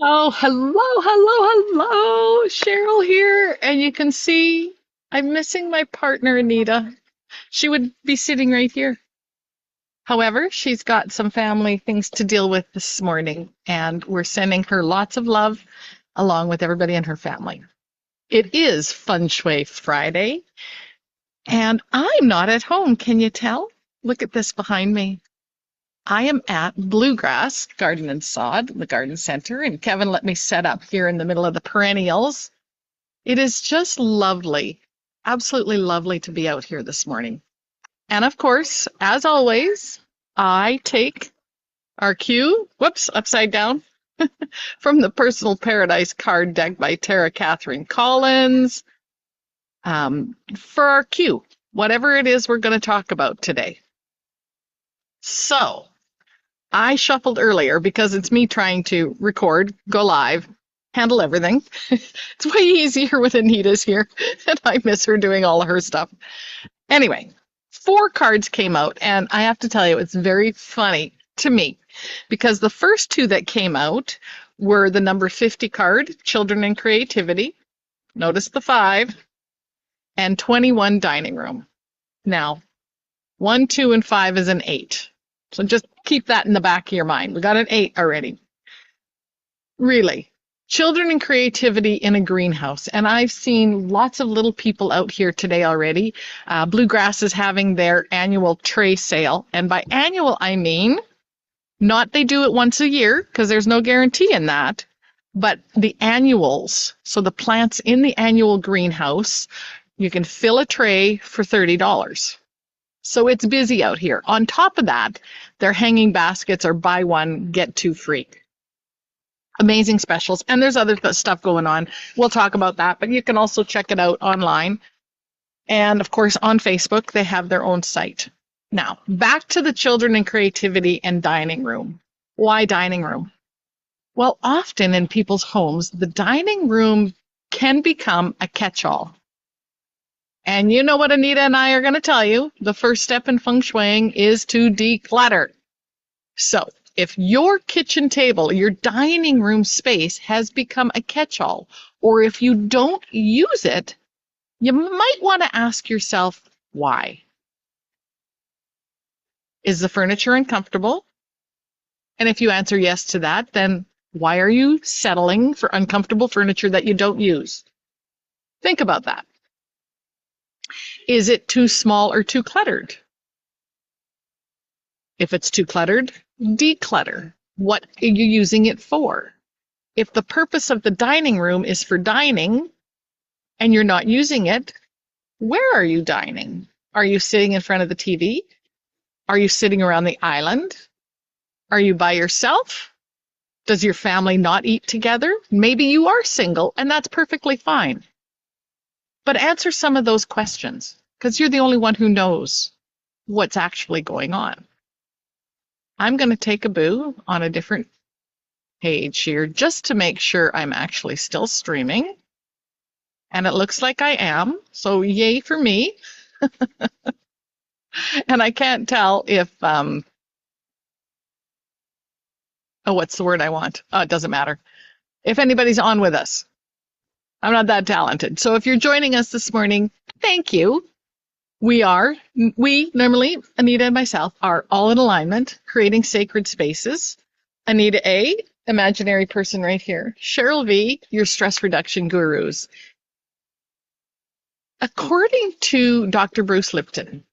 Oh, hello. Cheryl here. And you can see I'm missing my partner, Anita. She would be sitting right here. However, she's got some family things to deal with this morning, and we're sending her lots of love along with everybody in her family. It is Feng Shui Friday, and I'm not at home. Can you tell? Look at this behind me. I am at Bluegrass Garden and Sod, the garden center, and Kevin let me set up here in the middle of the perennials. It is just lovely, absolutely lovely to be out here this morning. And of course, as always, I take our cue, whoops, upside down, from the Personal Paradise card deck by Tara Catherine Collins for our cue, whatever it is we're going to talk about today. So, I shuffled earlier because it's me trying to record, go live, handle everything. It's way easier when Anita's here, and I miss her doing all of her stuff. Anyway, four cards came out, and I have to tell you, it's very funny to me because the first two that came out were the number 50 card, Children and Creativity. Notice the 5, and 21, Dining Room. Now, 1, 2, and 5 is an 8. So just keep that in the back of your mind. We got an 8 already. Really, children and creativity in a greenhouse. And I've seen lots of little people out here today already. Bluegrass is having their annual tray sale. And by annual, I mean not they do it once a year, because there's no guarantee in that, but the annuals. So the plants in the annual greenhouse, you can fill a tray for $30. So it's busy out here. On top of that, they're hanging baskets or buy one, get two free. Amazing specials. And there's other stuff going on. We'll talk about that, but you can also check it out online. And of course, on Facebook, they have their own site. Now, back to the children and creativity and dining room. Why dining room? Well, often in people's homes, the dining room can become a catch-all. And you know what Anita and I are going to tell you. The first step in feng shuiing is to declutter. So if your kitchen table, your dining room space has become a catch-all, or if you don't use it, you might want to ask yourself why. Is the furniture uncomfortable? And if you answer yes to that, then why are you settling for uncomfortable furniture that you don't use? Think about that. Is it too small or too cluttered? If it's too cluttered, declutter. What are you using it for? If the purpose of the dining room is for dining and you're not using it, where are you dining? Are you sitting in front of the TV? Are you sitting around the island? Are you by yourself? Does your family not eat together? Maybe you are single, and that's perfectly fine. But answer some of those questions, because you're the only one who knows what's actually going on. I'm going to take a boo on a different page here just to make sure I'm actually still streaming. And it looks like I am, so yay for me. And I can't tell if, what's the word I want? Oh, it doesn't matter. If anybody's on with us. I'm not that talented. So if you're joining us this morning, thank you. We normally, Anita and myself, are all in alignment, creating sacred spaces. Anita A, imaginary person right here. Cheryl V, your stress reduction gurus. According to Dr. Bruce Lipton,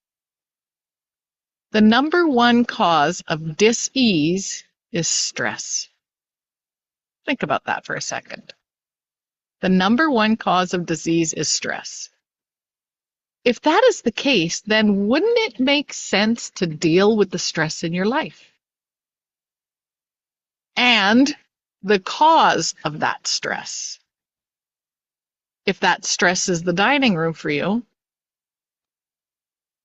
the number one cause of dis-ease is stress. Think about that for a second. The number one cause of disease is stress. If that is the case, then wouldn't it make sense to deal with the stress in your life? And the cause of that stress. If that stress is the dining room for you,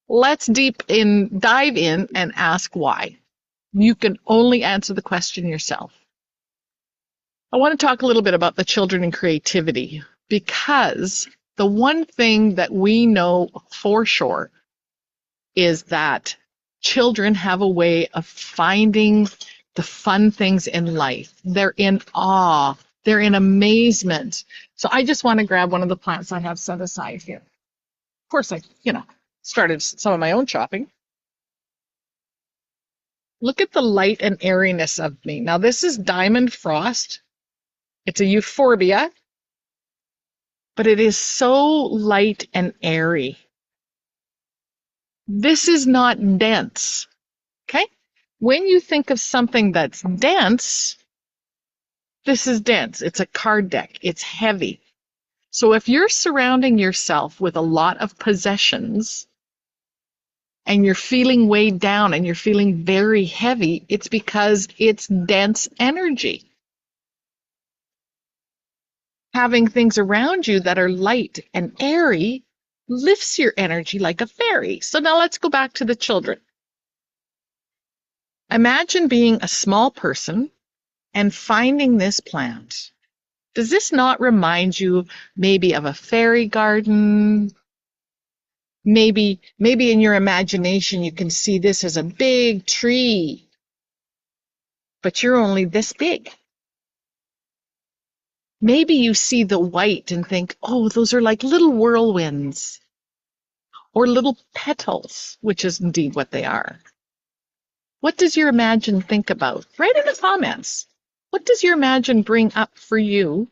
let's dive in and ask why. You can only answer the question yourself. I want to talk a little bit about the children and creativity, because the one thing that we know for sure is that children have a way of finding the fun things in life. They're in awe. They're in amazement. So I just want to grab one of the plants I have set aside here. Of course, I, started some of my own shopping. Look at the light and airiness of me. Now, this is Diamond Frost. It's a euphorbia, but it is so light and airy. This is not dense, okay? When you think of something that's dense, this is dense. It's a card deck. It's heavy. So if you're surrounding yourself with a lot of possessions and you're feeling weighed down and you're feeling very heavy, it's because it's dense energy. Having things around you that are light and airy lifts your energy like a fairy. So now let's go back to the children. Imagine being a small person and finding this plant. Does this not remind you maybe of a fairy garden? Maybe in your imagination you can see this as a big tree, but you're only this big. Maybe you see the white and think, oh, those are like little whirlwinds or little petals, which is indeed what they are. What does your imagine think about? Write in the comments. What does your imagine bring up for you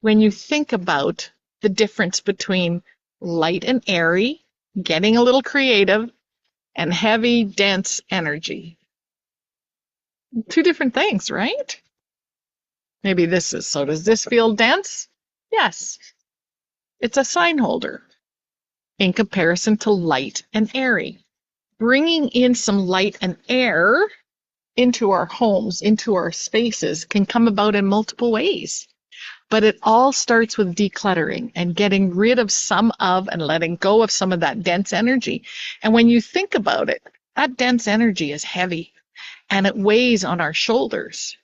when you think about the difference between light and airy, getting a little creative, and heavy, dense energy? Two different things, right? Maybe this is, so does this feel dense? Yes. It's a sign holder in comparison to light and airy. Bringing in some light and air into our homes, into our spaces, can come about in multiple ways. But it all starts with decluttering and getting rid of some of and letting go of some of that dense energy. And when you think about it, that dense energy is heavy and it weighs on our shoulders.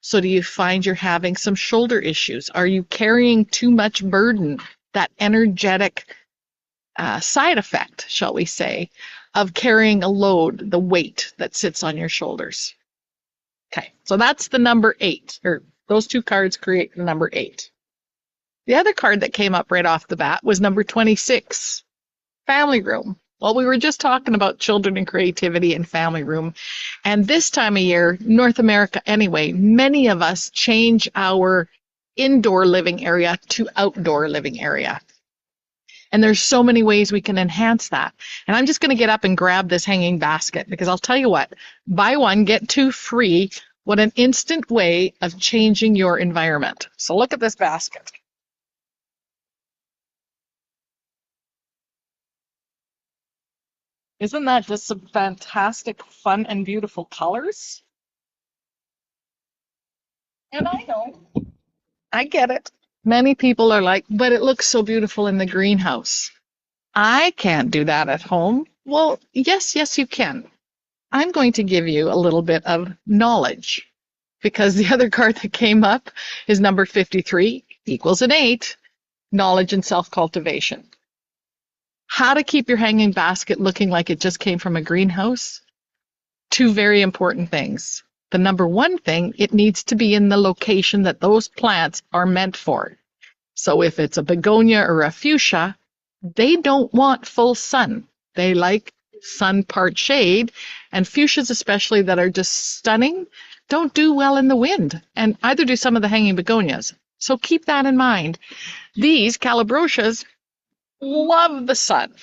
So do you find you're having some shoulder issues? Are you carrying too much burden, that energetic side effect, shall we say, of carrying a load, the weight that sits on your shoulders? Okay, so that's the number 8, or those two cards create the number 8. The other card that came up right off the bat was number 26, family room. Well, we were just talking about children and creativity and family room. And this time of year, North America anyway, many of us change our indoor living area to outdoor living area. And there's so many ways we can enhance that. And I'm just going to get up and grab this hanging basket because I'll tell you what, buy one, get 2 free. What an instant way of changing your environment. So look at this basket. Isn't that just some fantastic, fun, and beautiful colors? And I know, I get it. Many people are like, but it looks so beautiful in the greenhouse. I can't do that at home. Well, yes, you can. I'm going to give you a little bit of knowledge because the other card that came up is number 53 equals an 8, knowledge and self-cultivation. How to keep your hanging basket looking like it just came from a greenhouse? 2 very important things. The number 1 thing, it needs to be in the location that those plants are meant for. So if it's a begonia or a fuchsia, they don't want full sun. They like sun part shade, and fuchsias especially that are just stunning don't do well in the wind, and either do some of the hanging begonias. So keep that in mind. These calabrosias love the sun.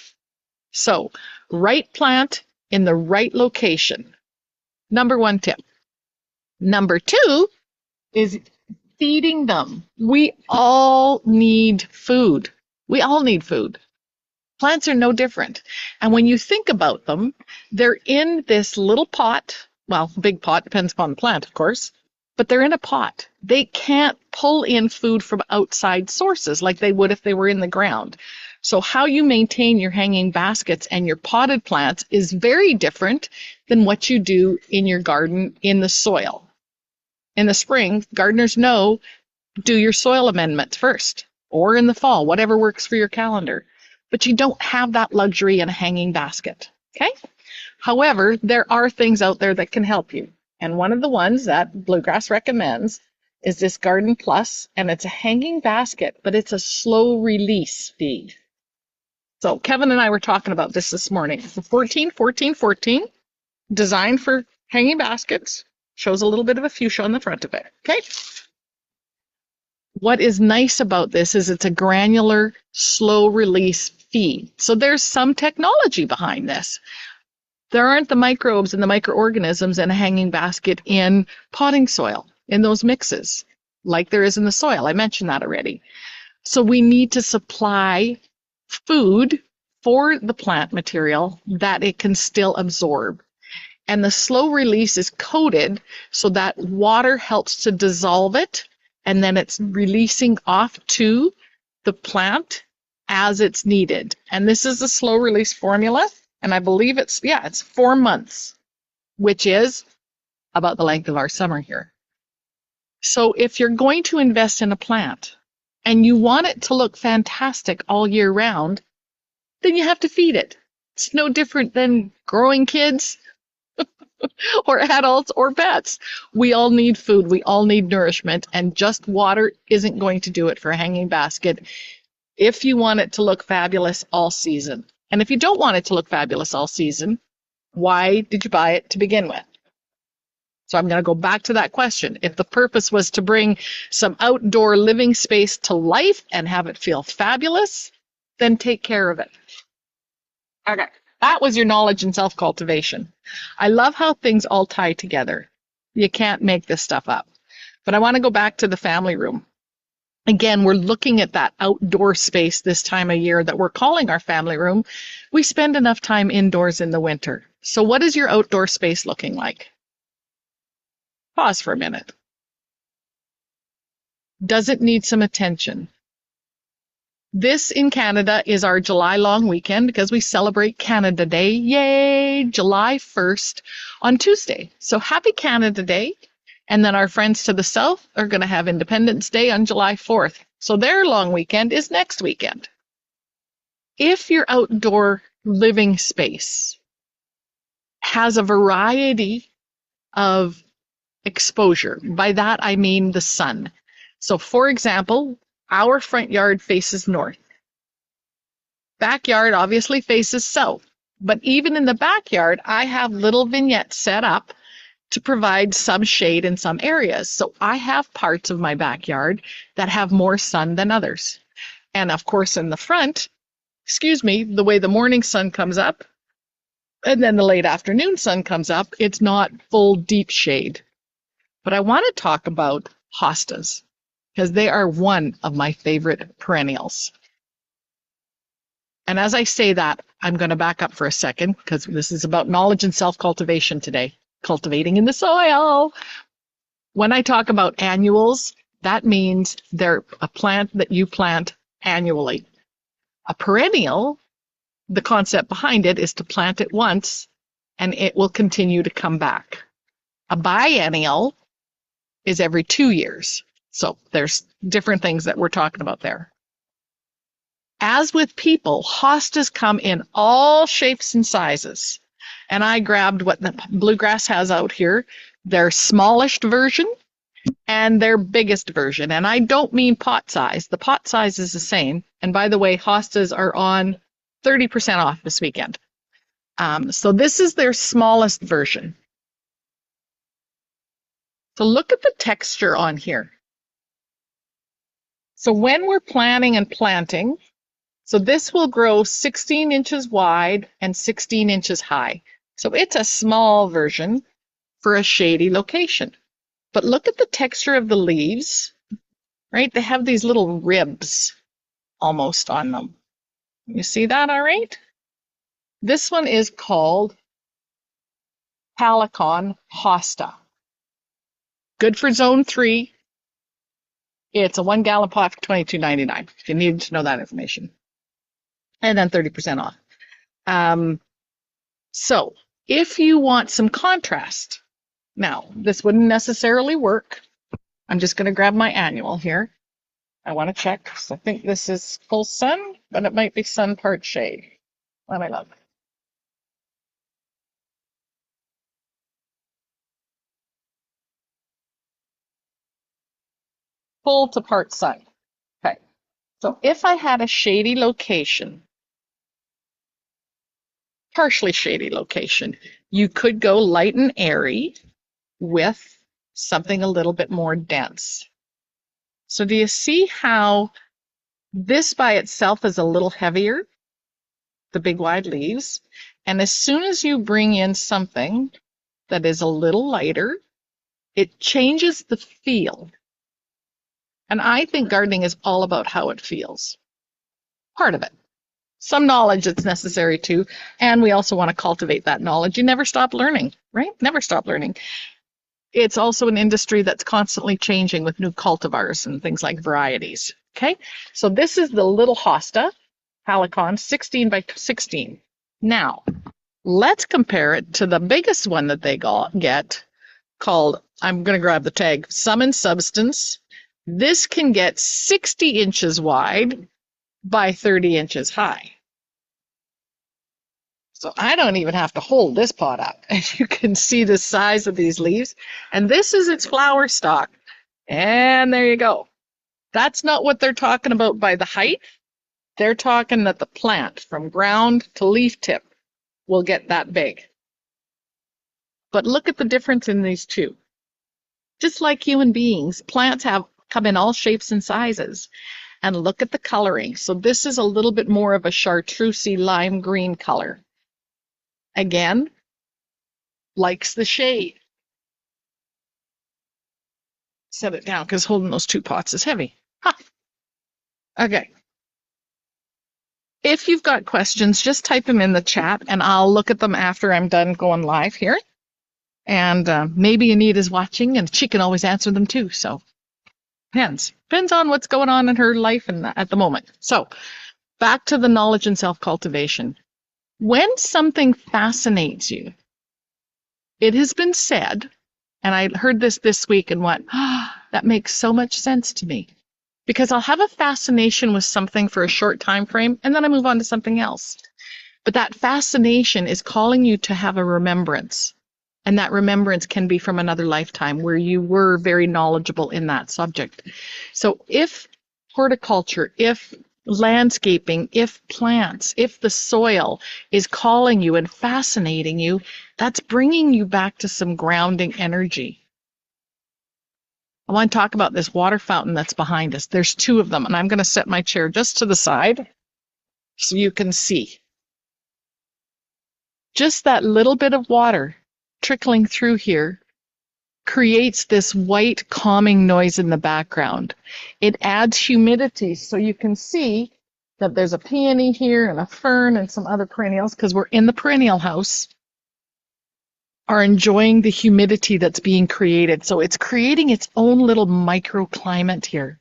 So right plant in the right location. Number 1 tip. Number 2 is feeding them. We all need food. We all need food. Plants are no different. And when you think about them, they're in this little pot. Well, big pot, depends upon the plant, of course. But they're in a pot. They can't pull in food from outside sources like they would if they were in the ground. So how you maintain your hanging baskets and your potted plants is very different than what you do in your garden in the soil. In the spring, gardeners know, do your soil amendments first, or in the fall, whatever works for your calendar. But you don't have that luxury in a hanging basket, okay? However, there are things out there that can help you. And one of the ones that Bluegrass recommends is this Garden Plus, and it's a hanging basket, but it's a slow release feed. So Kevin and I were talking about this morning. The 14, 14, 14, designed for hanging baskets, shows a little bit of a fuchsia on the front of it. Okay. What is nice about this is it's a granular, slow release feed. So there's some technology behind this. There aren't the microbes and the microorganisms in a hanging basket in potting soil, in those mixes, like there is in the soil. I mentioned that already. So we need to supply food for the plant material that it can still absorb. And the slow release is coated so that water helps to dissolve it, and then it's releasing off to the plant as it's needed. And this is a slow release formula, and I believe it's 4 months, which is about the length of our summer here. So if you're going to invest in a plant and you want it to look fantastic all year round, then you have to feed it. It's no different than growing kids or adults or pets. We all need food. We all need nourishment, and just water isn't going to do it for a hanging basket if you want it to look fabulous all season. And if you don't want it to look fabulous all season, why did you buy it to begin with? So I'm going to go back to that question. If the purpose was to bring some outdoor living space to life and have it feel fabulous, then take care of it. Okay. That was your knowledge and self-cultivation. I love how things all tie together. You can't make this stuff up. But I want to go back to the family room. Again, we're looking at that outdoor space this time of year that we're calling our family room. We spend enough time indoors in the winter. So what is your outdoor space looking like? Pause for a minute. Does it need some attention? This in Canada is our July long weekend because we celebrate Canada Day. Yay! July 1st on Tuesday. So happy Canada Day. And then our friends to the south are going to have Independence Day on July 4th. So their long weekend is next weekend. If your outdoor living space has a variety of exposure, by that I mean the sun. So for example, our front yard faces north. Backyard obviously faces south. But even in the backyard, I have little vignettes set up to provide some shade in some areas. So I have parts of my backyard that have more sun than others. And of course, in the front, the way the morning sun comes up and then the late afternoon sun comes up, it's not full deep shade. But I want to talk about hostas because they are one of my favorite perennials. And as I say that, I'm going to back up for a second because this is about knowledge and self-cultivation today. Cultivating in the soil. When I talk about annuals, that means they're a plant that you plant annually. A perennial, the concept behind it is to plant it once and it will continue to come back. A biennial is every 2 years. So there's different things that we're talking about there. As with people, hostas come in all shapes and sizes. And I grabbed what the Bluegrass has out here, their smallest version and their biggest version. And I don't mean pot size. The pot size is the same. And by the way, hostas are on 30% off this weekend. So this is their smallest version. So look at the texture on here. So when we're planning and planting, so this will grow 16 inches wide and 16 inches high. So it's a small version for a shady location. But look at the texture of the leaves, right? They have these little ribs almost on them. You see that all right? This one is called Palicon hosta. Good for zone 3. It's a 1 gallon pot for $22.99 if you need to know that information. And then 30% off. So if you want some contrast, now this wouldn't necessarily work. I'm just going to grab my annual here. I want to check. So I think this is full sun, but it might be sun part shade. Let me look. full to part sun. Okay. So if I had a shady location, partially shady location, you could go light and airy with something a little bit more dense. So do you see how this by itself is a little heavier, the big wide leaves? And as soon as you bring in something that is a little lighter, it changes the feel. And I think gardening is all about how it feels. Part of it. Some knowledge that's necessary too. And we also want to cultivate that knowledge. You never stop learning, right? Never stop learning. It's also an industry that's constantly changing with new cultivars and things like varieties. Okay, so this is the little hosta, Halicon, 16 by 16. Now, let's compare it to the biggest one that they get called, I'm going to grab the tag, Summon Substance. This can get 60 inches wide by 30 inches high. So I don't even have to hold this pot up. And you can see the size of these leaves. And this is its flower stalk. And there you go. That's not what they're talking about by the height. They're talking that the plant from ground to leaf tip will get that big. But look at the difference in these two. Just like human beings, plants come in all shapes and sizes. And look at the coloring. So this is a little bit more of a chartreusey lime green color. Again, likes the shade. Set it down because holding those two pots is heavy. Huh. Okay. If you've got questions, just type them in the chat and I'll look at them after I'm done going live here. And maybe Anita's watching and she can always answer them too. So depends on what's going on in her life and at the moment. So back to the knowledge and self-cultivation. When something fascinates you, it has been said, and I heard this week and went, that makes so much sense to me. Because I'll have a fascination with something for a short time frame, and then I move on to something else. But that fascination is calling you to have a remembrance. And that remembrance can be from another lifetime where you were very knowledgeable in that subject. So if horticulture, if landscaping, if plants, if the soil is calling you and fascinating you, that's bringing you back to some grounding energy. I want to talk about this water fountain that's behind us. There's two of them, and I'm going to set my chair just to the side so you can see. Just that little bit of water trickling through here creates this white calming noise in the background. It adds humidity, so you can see that there's a peony here and a fern and some other perennials, because we're in the perennial house, are enjoying the humidity that's being created. So it's creating its own little microclimate here.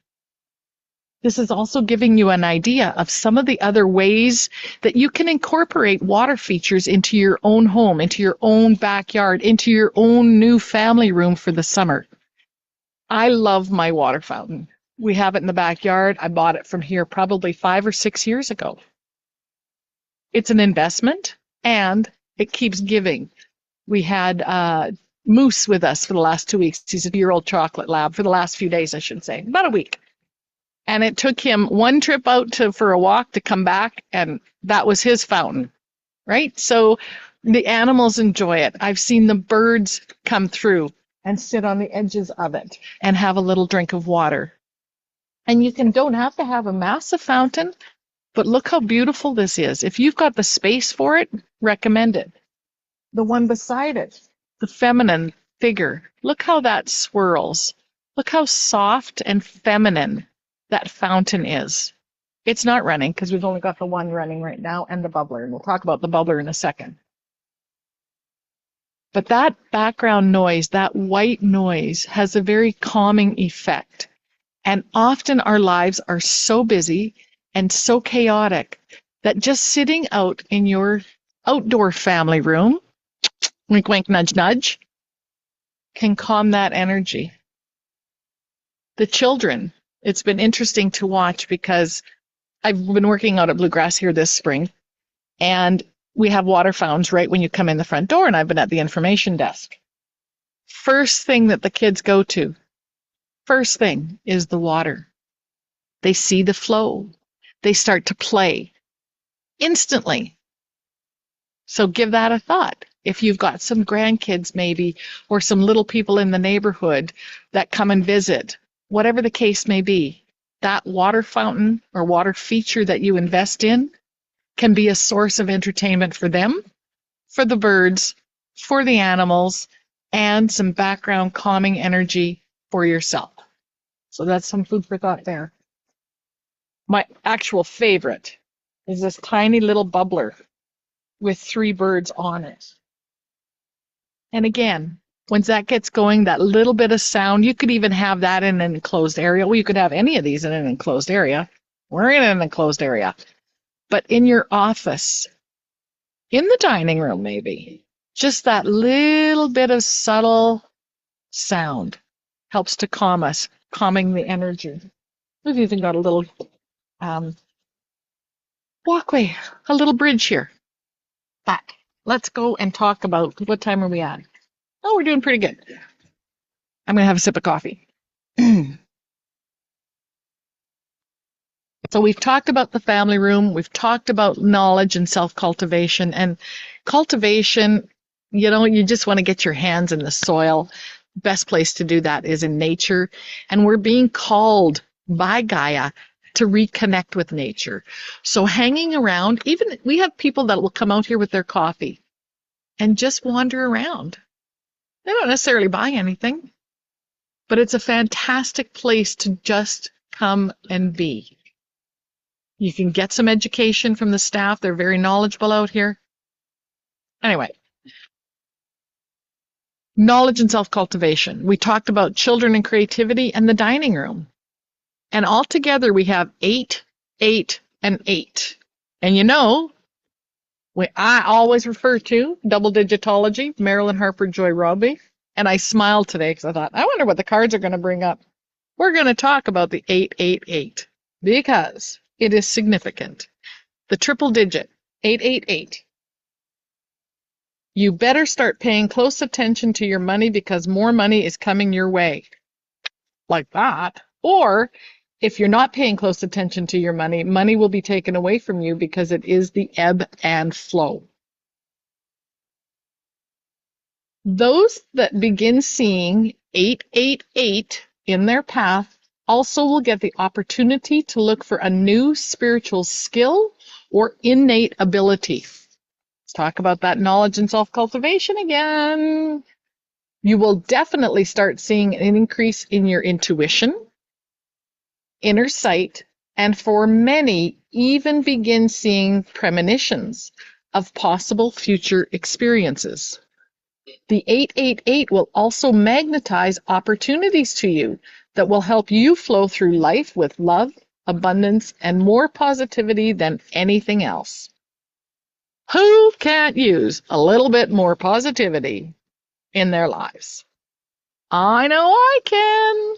This is also giving you an idea of some of the other ways that you can incorporate water features into your own home, into your own backyard, into your own new family room for the summer. I love my water fountain. We have it in the backyard. I bought it from here probably 5 or 6 years ago. It's an investment and it keeps giving. We had Moose with us for the last 2 weeks. He's a 2-year-old chocolate lab for the last few days, I should say, about a week. And it took him one trip out for a walk to come back, and that was his fountain, right? So the animals enjoy it. I've seen the birds come through and sit on the edges of it and have a little drink of water. And you don't have to have a massive fountain, but look how beautiful this is. If you've got the space for it, recommend it. The one beside it, the feminine figure, look how that swirls. Look how soft and feminine that fountain is. It's not running because we've only got the one running right now and the bubbler, and we'll talk about the bubbler in a second. But that background noise, that white noise, has a very calming effect. And often our lives are so busy and so chaotic that just sitting out in your outdoor family room, wink, wink, nudge, nudge, can calm that energy. The children, it's been interesting to watch because I've been working out at Bluegrass here this spring, and we have water fountains right when you come in the front door, and I've been at the information desk. First thing that the kids go to, First thing is the water. They see the flow. They start to play instantly. So give that a thought. If you've got some grandkids maybe, or some little people in the neighborhood that come and visit, whatever the case may be, that water fountain or water feature that you invest in can be a source of entertainment for them, for the birds, for the animals, and some background calming energy for yourself. So that's some food for thought there. My actual favorite is this tiny little bubbler with 3 birds on it. And again, once that gets going, that little bit of sound, you could even have that in an enclosed area. Well, you could have any of these in an enclosed area. We're in an enclosed area. But in your office, in the dining room maybe, just that little bit of subtle sound helps to calm us, calming the energy. We've even got a little walkway, a little bridge here. Back. Let's go and talk about, what time are we at? Oh, we're doing pretty good. I'm going to have a sip of coffee. So we've talked about the family room. We've talked about knowledge and self-cultivation. And cultivation, you just want to get your hands in the soil. Best place to do that is in nature. And we're being called by Gaia to reconnect with nature. So hanging around, even we have people that will come out here with their coffee and just wander around. They don't necessarily buy anything, but it's a fantastic place to just come and be. You can get some education from the staff. They're very knowledgeable out here. Anyway, knowledge and self-cultivation. We talked about children and creativity and the dining room. And altogether we have 8, 8, and 8. And I always refer to double digitology, Marilyn Harper Joy Robbie. And I smiled today because I thought, I wonder what the cards are going to bring up. We're going to talk about the 888 because it is significant. The triple digit, 888. You better start paying close attention to your money because more money is coming your way. Like that. Or if you're not paying close attention to your money, money will be taken away from you because it is the ebb and flow. Those that begin seeing 888 in their path also will get the opportunity to look for a new spiritual skill or innate ability. Let's talk about that knowledge and self-cultivation again. You will definitely start seeing an increase in your intuition, inner sight, and for many, even begin seeing premonitions of possible future experiences. The 888 will also magnetize opportunities to you that will help you flow through life with love, abundance, and more positivity than anything else. Who can't use a little bit more positivity in their lives? I know I can.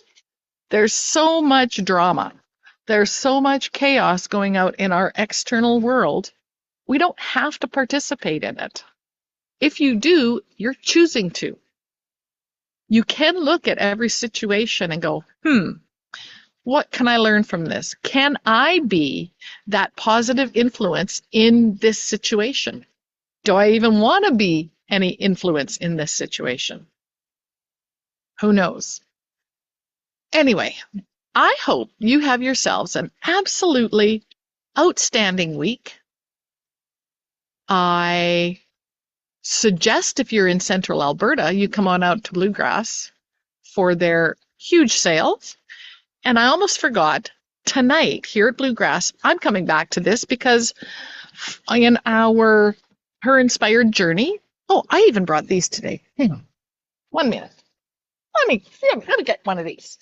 There's so much drama. There's so much chaos going out in our external world. We don't have to participate in it. If you do, you're choosing to. You can look at every situation and go, what can I learn from this? Can I be that positive influence in this situation? Do I even want to be any influence in this situation? Who knows? Anyway, I hope you have yourselves an absolutely outstanding week. I suggest if you're in central Alberta, you come on out to Bluegrass for their huge sales. And I almost forgot, tonight here at Bluegrass, I'm coming back to this because in our Her Inspired Journey, I even brought these today. Hang on, 1 minute. Let me get one of these.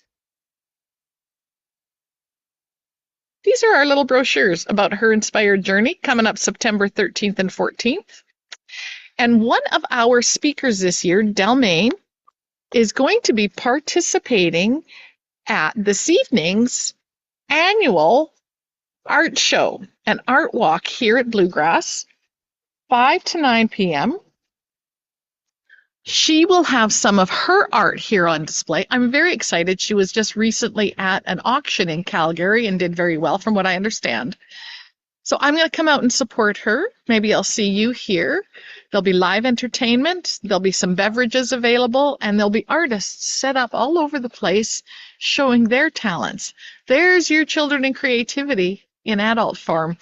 These are our little brochures about Her Inspired Journey coming up September 13th and 14th. And one of our speakers this year, Delmaine, is going to be participating at this evening's annual art show, an art walk here at Bluegrass, 5 to 9 p.m. She will have some of her art here on display. I'm very excited. She was just recently at an auction in Calgary and did very well, from what I understand. So I'm going to come out and support her. Maybe I'll see you here. There'll be live entertainment. There'll be some beverages available, and there'll be artists set up all over the place showing their talents. There's your children and creativity in adult form.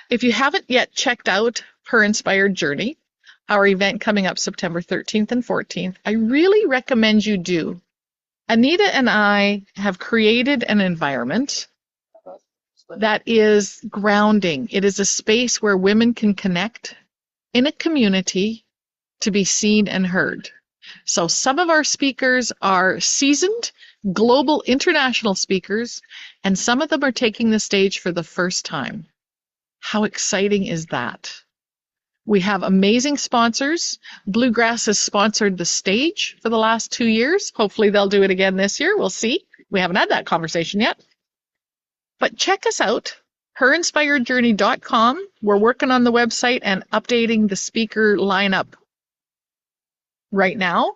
If you haven't yet checked out Her Inspired Journey, our event coming up September 13th and 14th, I really recommend you do. Anita and I have created an environment that is grounding. It is a space where women can connect in a community to be seen and heard. So some of our speakers are seasoned global international speakers, and some of them are taking the stage for the first time. How exciting is that? We have amazing sponsors. Bluegrass has sponsored the stage for the last 2 years. Hopefully they'll do it again this year. We'll see. We haven't had that conversation yet. But check us out, herinspiredjourney.com. We're working on the website and updating the speaker lineup right now.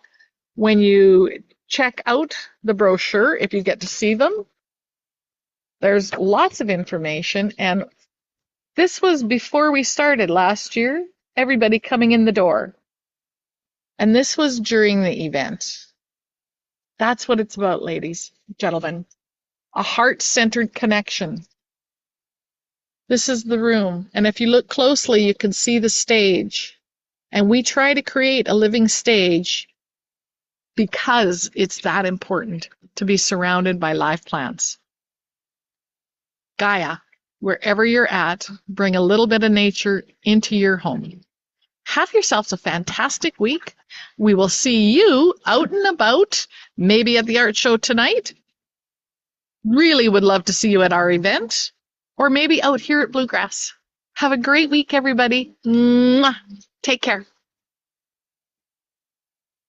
When you check out the brochure, if you get to see them, there's lots of information. And this was before we started last year, everybody coming in the door. And this was during the event. That's what it's about, ladies, gentlemen. A heart-centered connection. This is the room. And if you look closely, you can see the stage. And we try to create a living stage because it's that important to be surrounded by live plants. Gaia, wherever you're at, bring a little bit of nature into your home. Have yourselves a fantastic week. We will see you out and about, maybe at the art show tonight. Really would love to see you at our event, or maybe out here at Bluegrass. Have a great week, everybody. Mwah. Take care.